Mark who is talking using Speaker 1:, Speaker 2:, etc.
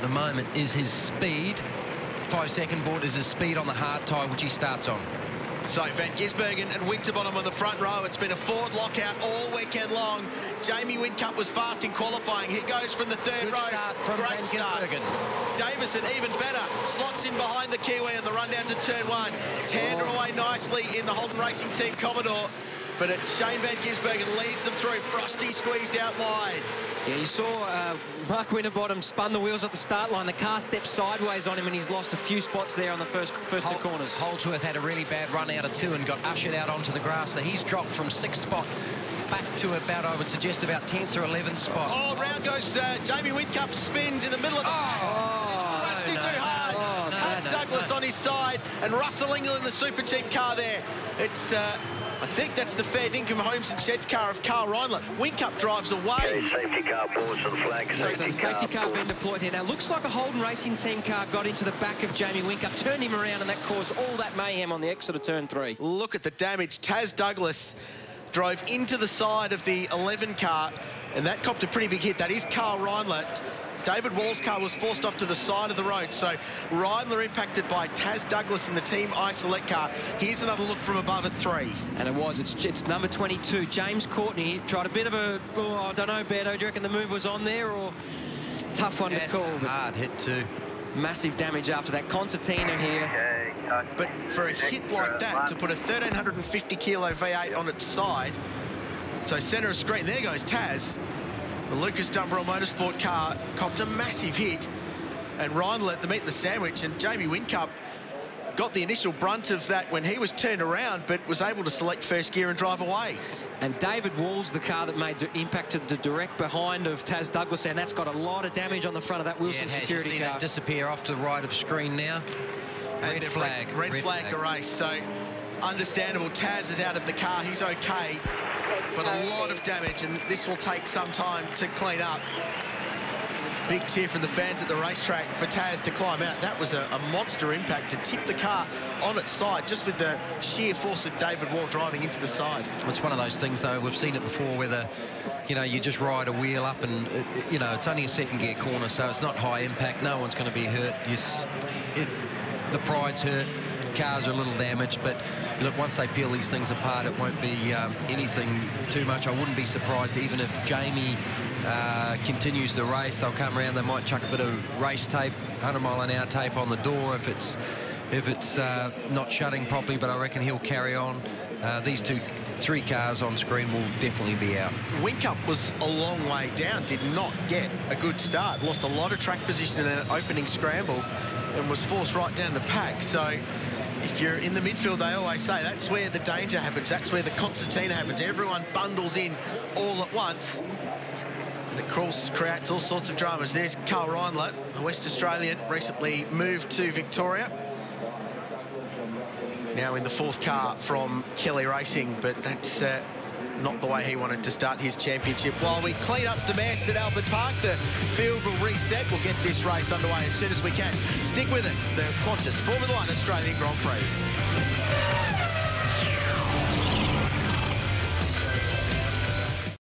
Speaker 1: at the moment is his speed. 5-second board is his speed on the hard tyre, which he starts on.
Speaker 2: So Van Gisbergen and Winterbottom on the front row. It's been a Ford lockout all weekend long. Jamie Wincup was fast in qualifying. He goes from the third
Speaker 1: Good
Speaker 2: row.
Speaker 1: Start from
Speaker 2: Great
Speaker 1: Van
Speaker 2: start.
Speaker 1: Gisbergen.
Speaker 2: Davison even better. Slots in behind the Kiwi on the run down to turn one. Tander away nicely in the Holden Racing Team Commodore. But it's Shane Van Gisbergen leads them through. Frosty squeezed out wide.
Speaker 3: Yeah, you saw Mark Winterbottom spun the wheels at the start line. The car stepped sideways on him, and he's lost a few spots there on the first two corners.
Speaker 1: Holdsworth had a really bad run out of 2 and got ushered out onto the grass. So he's dropped from 6th spot back to about, I would suggest, about 10th or 11th spot.
Speaker 2: Oh, round goes Jamie Wincup, spins in the middle of the... He's crushed it too hard. Taz Douglas on his side, and Russell Ingall in the Super Jeep car there. It's... I think that's the fair dinkum Homes and Sheds car of Carl Reindler. Wincup drives away.
Speaker 4: Safety car pause for the flag.
Speaker 3: So the safety car being deployed here. Now, looks like a Holden Racing Team car got into the back of Jamie Wincup, turned him around, and that caused all that mayhem on the exit of turn 3.
Speaker 2: Look at the damage. Taz Douglas drove into the side of the 11 car, and that copped a pretty big hit. That is Carl Reindler. David Wall's car was forced off to the side of the road, so Reindler impacted by Taz Douglas in the Team I Select car. Here's another look from above at 3.
Speaker 3: And it was. It's number 22, James Courtney. Tried a bit of a, I don't know, Beto, do you reckon the move was on there, or tough one to call?
Speaker 1: That's a hard hit too.
Speaker 3: Massive damage after that. Concertina here.
Speaker 2: But for a hit like that, to put a 1,350 kilo V8 on its side, so centre of screen, there goes Taz. The Lucas Dumbrell Motorsport car copped a massive hit, and Reindler at the meat and the sandwich, and Jamie Wincup got the initial brunt of that when he was turned around, but was able to select first gear and drive away.
Speaker 3: And David Wall's the car that impacted the direct behind of Taz Douglas, and that's got a lot of damage on the front of that Wilson security car.
Speaker 1: That disappear off to the right of screen now.
Speaker 2: Red flag the race, so understandable. Taz is out of the car, he's okay, but a lot of damage, and this will take some time to clean up. Big cheer from the fans at the racetrack for Taz to climb out. That was a monster impact to tip the car on its side, just with the sheer force of David Wall driving into the side.
Speaker 1: It's one of those things, though, we've seen it before, where you just ride a wheel up and, it's only a second gear corner, so it's not high impact. No one's going to be hurt. The pride's hurt. Cars are a little damaged, but look, once they peel these things apart, it won't be anything too much. I wouldn't be surprised even if Jamie continues the race. They'll come around, they might chuck a bit of race tape, 100-mile-an-hour tape on the door if it's not shutting properly, but I reckon he'll carry on. These three cars on screen will definitely be out.
Speaker 2: Wincup was a long way down, did not get a good start, lost a lot of track position in that opening scramble and was forced right down the pack. So if you're in the midfield, they always say that's where the danger happens, that's where the concertina happens. Everyone bundles in all at once, and it creates all sorts of dramas. There's Carl Reindler, a West Australian, recently moved to Victoria. Now in the fourth car from Kelly Racing, but that's not the way he wanted to start his championship. While we clean up the mess at Albert Park, the field will reset. We'll get this race underway as soon as we can. Stick with us, the Qantas Formula 1 Australian Grand Prix.